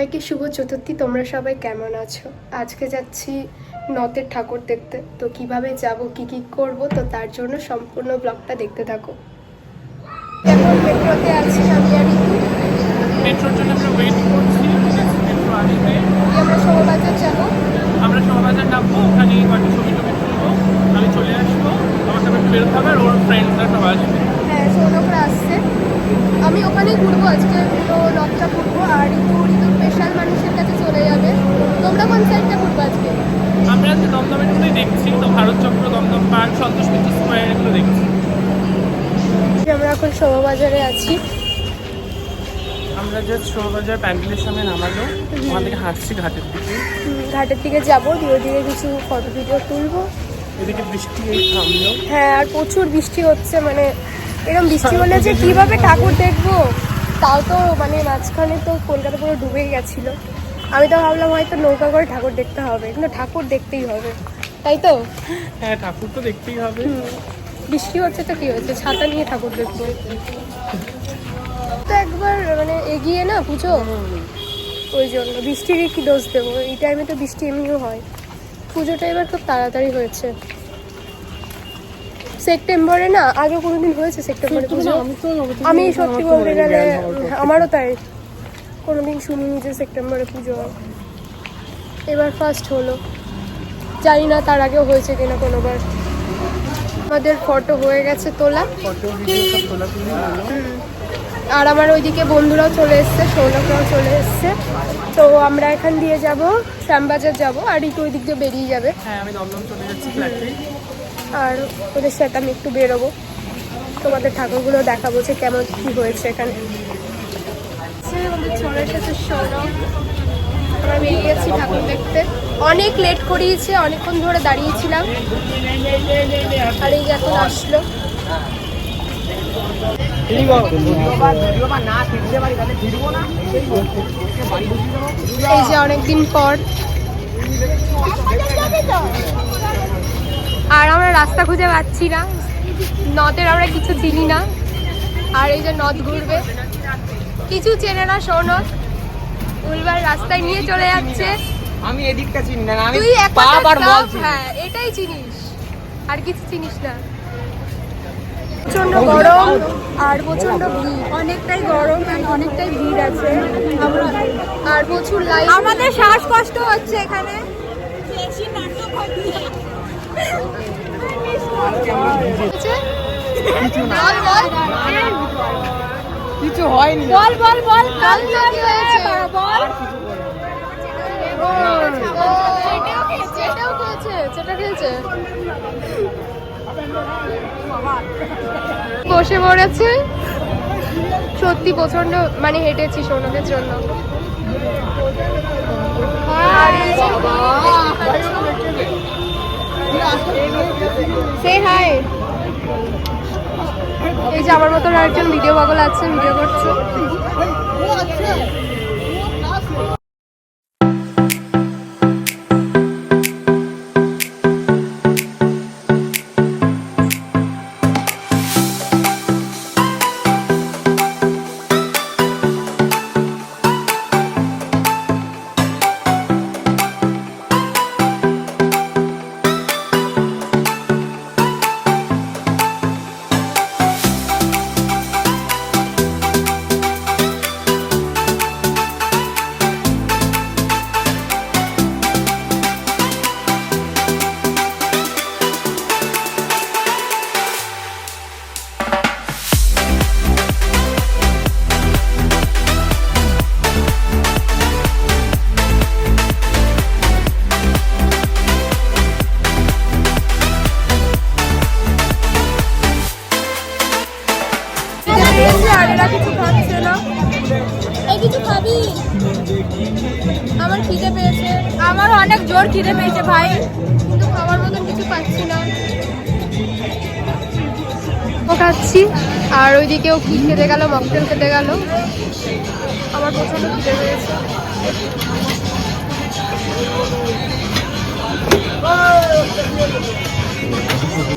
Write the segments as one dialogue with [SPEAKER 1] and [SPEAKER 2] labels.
[SPEAKER 1] সবাইকে শুভ চতুর্থী। তোমরা সবাই কেমন আছো? আজকে যাচ্ছি নথের ঠাকুর দেখতে। তো কিভাবে যাব, কি কি করব, তো তার জন্য সম্পূর্ণ ব্লগটা দেখতে থাকো। এখন মেট্রোতে আছি আমি আর ঋতু।
[SPEAKER 2] মেট্রোর জন্য আমরা ওয়েট করছি। মেট্রো আসবে,
[SPEAKER 1] আমরা শোভাবাজার যাবো।
[SPEAKER 2] আমরা শোভাবাজার নামবো, ওখানে কয়েকটা ছবি টবি তুলবো, আমি চলে আসবো, আমার সাথে বেরোতে হবে আর ওর ফ্রেন্ডসরা সব আসবে।
[SPEAKER 1] হ্যাঁ, সৌনকরা আসছে। আমি ওখানেই ঘুরবো আজকে, পুরো নথটা ঘুরবো। আর ঋতু স্পেশাল মানুষের কাছে চলে যাবে। তোমরা কোন সাইডটা ঘুরবো আজকে?
[SPEAKER 2] আমরা আজকে দমদমের দেখছি, তো ভারত চক্র, দমদম পার্ক, সন্তোষ মিত্র স্কোয়ার এগুলো দেখছি।
[SPEAKER 1] আমরা এখন শোভাবাজারে আছি।
[SPEAKER 2] আমরা জাস্ট শোভাবাজার প্যান্ডেলের সামনে নামালো, ওখান থেকে হাঁটছি ঘাটের দিকে।
[SPEAKER 1] ঘাটের দিকে যাবো, ধীরে ধীরে কিছু ফটো ভিডিও তুলবো।
[SPEAKER 2] এদিকে বৃষ্টি এই থামলো।
[SPEAKER 1] হ্যাঁ, আর প্রচুর বৃষ্টি হচ্ছে। মানে এরকম বৃষ্টি হলে যে কিভাবে ঠাকুর দেখবো, তাও তো মানে মাঝখানে তো কলকাতা পুরো ডুবে গেছিলো। আমি তো ভাবলাম হয়তো নৌকা করে ঠাকুর দেখতে হবে, কিন্তু ঠাকুর দেখতেই হবে, তাই তো?
[SPEAKER 2] হ্যাঁ, ঠাকুর তো দেখতেই হবে।
[SPEAKER 1] বৃষ্টি হচ্ছে তো কি হচ্ছে, ছাতা নিয়ে ঠাকুর দেখবো। তো একবার মানে এগিয়ে না পুজো, ওই জন্য বৃষ্টিরই কি দোষ দেবো। এই টাইমে তো বৃষ্টি এমনিও হয়। পুজোটা এবার খুব তাড়াতাড়ি হয়েছে। সেপ্টেম্বরে না, আগে কোনোদিন হয়েছে সেপ্টেম্বরে পুজো? আমি সত্যি বলতে গেলে আমারও তাই, কোনোদিন শুনিনি যে সেপ্টেম্বরে পুজো হয়। এবার ফার্স্ট হলো, জানি না তার আগেও হয়েছে কিনা কোনোবার। আমাদের ফটো হয়ে গেছে তোলা, আর আমার ওইদিকে বন্ধুরাও চলে এসছে, সৌনকরাও চলে এসছে। তো আমরা এখান দিয়ে যাব, শ্যামবাজার যাব, আর ঋতু ওই দিক দিয়ে বেরিয়ে যাবে।
[SPEAKER 2] হ্যাঁ, আমি দমদম চলে যাচ্ছি ফ্ল্যাটে।
[SPEAKER 1] আর ওদের সাথে আমি একটু বেরোবো, তোমাদের ঠাকুরগুলো দেখাবো যে কেমন কি হয়েছে এখানে। চলে এসেছে সৌরভ, আমরা বেরিয়ে গেছি ঠাকুর দেখতে। অনেক লেট করিয়েছে, অনেকক্ষণ ধরে দাঁড়িয়েছিলাম, আর এই যে এখন আসলো। এই যে অনেকদিন পর। আর আমরা রাস্তা খুঁজে পাচ্ছি না, নদের আমরা কিছু চিনি না। আর এই যে নদ ঘুরবে, কিছু চেনে না সৌনক, উলবার রাস্তায় নিয়ে চলে যাচ্ছে।
[SPEAKER 3] আমি এদিকটা চিনি না, আমি
[SPEAKER 1] তুই
[SPEAKER 3] পাপ আর মল চিনি।
[SPEAKER 1] হ্যাঁ, এটাই চিনিস, আর কিছু চিনিস না। প্রচন্ড গরম আর প্রচন্ড ভিড়, অনেকটাই গরম, অনেকটাই ভিড় আছে, আর প্রচুর লাইন। আমাদের শ্বাসকষ্ট হচ্ছে এখানে।
[SPEAKER 3] কিছু হয়নি,
[SPEAKER 1] বল বল বল বল না, কি হয়েছে বল। চেটেও খেয়েছে, চেটা খেয়েছে, বসে পড়েছে। সত্যি প্রচন্ড মানে হেঁটেছি সৌনকের জন্য। সে হাই। এই যে আমার মতো আরেকজন ভিডিও পাগল আছে, ভিডিও করছে। আমার খিদে পেয়েছে, আমার অনেক জোর খিদে পেয়েছে ভাই, কিন্তু খাওয়ার মতন কিছু পাচ্ছি না। ও খাচ্ছি, আর ওইদিকেও কি খেতে গেল, মকটেল খেতে গেল। আমার প্রচন্ড খিদে পেয়েছে।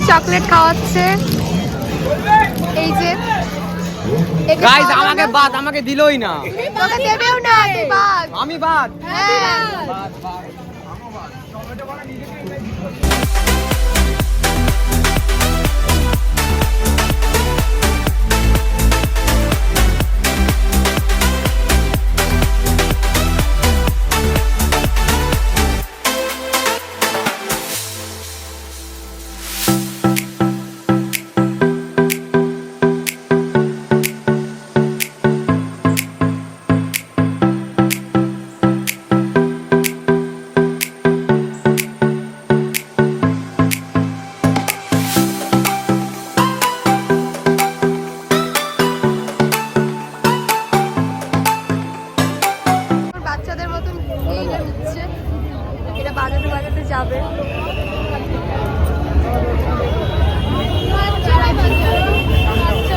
[SPEAKER 1] চকলেট খাওয়াচ্ছে, এই যে
[SPEAKER 3] গাইস আমাকে বাদ, আমাকে দিলই না।
[SPEAKER 1] তোকে দেবেও না, তুই বাদ।
[SPEAKER 3] আমি বাদ।
[SPEAKER 1] হ্যাঁ
[SPEAKER 3] বাদ বাদ।
[SPEAKER 1] বাচ্চাদের মতন এইটা নিচ্ছে, এটা বাজাতে বাজাতে যাবে।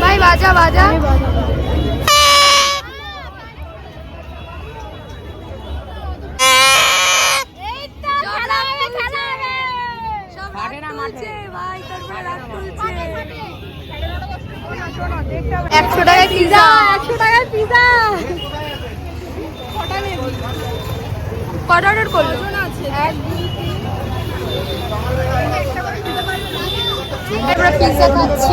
[SPEAKER 1] ভাই বাজা বাজা। একশো টাকায় পিজা, 100 টাকায় পিজা। কটা অর্ডার করলো? আমরা পিজা খাচ্ছি,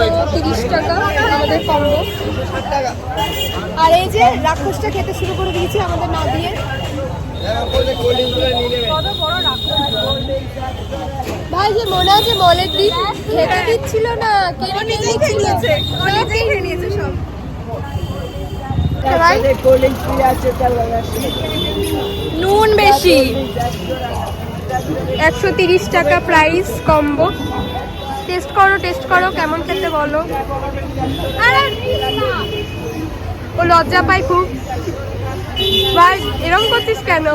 [SPEAKER 1] 130 টাকা আমাদের কম্বো। আর এই যে রাক্ষসটা খেতে শুরু করে দিয়েছি আমাদের না দিয়ে। ভাই যে মনে আছে মলের দিন খেতে দিচ্ছিল না, কেন নিয়েছে সব। ভাই নুন বেশি, 130 টাকা প্রাইস কম্বো। টেস্ট করো কেমন খেতে বলো। ও লজ্জা পাই খুব। ভাই এরকম করছিস কেন?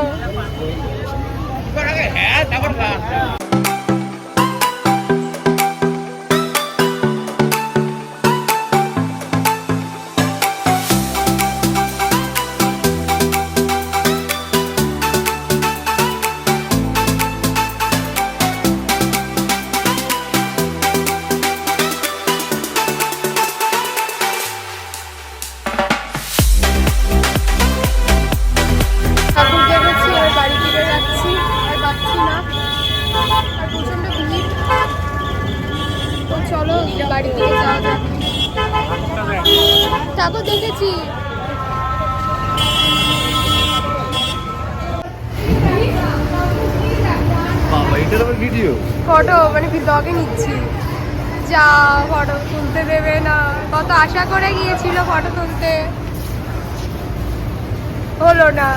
[SPEAKER 1] বাড়ি থেকে যাচ্ছি, আর পাচ্ছি না, আর প্রচন্ড ভিড়। তো চলো বাড়ি থেকে যাওয়া যাক। ঠাকুর দেখেছি। ফটো মানে ব্লগে নিচ্ছি, যা ফটো তুলতে দেবে না। কত আশা করে গিয়েছিল ফটো তুলতে, হলো না।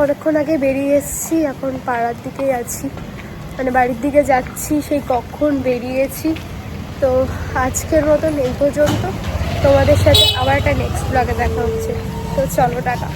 [SPEAKER 1] অনেকক্ষণ আগে বেরিয়ে এসেছি, এখন পাড়ার দিকেই আছি, মানে বাড়ির দিকে যাচ্ছি। সেই কখন বেরিয়েছি। তো আজকের মতন এই পর্যন্ত, তোমাদের সাথে আবার একটা নেক্সট ব্লগে দেখা হচ্ছে। তো চলো টাটা।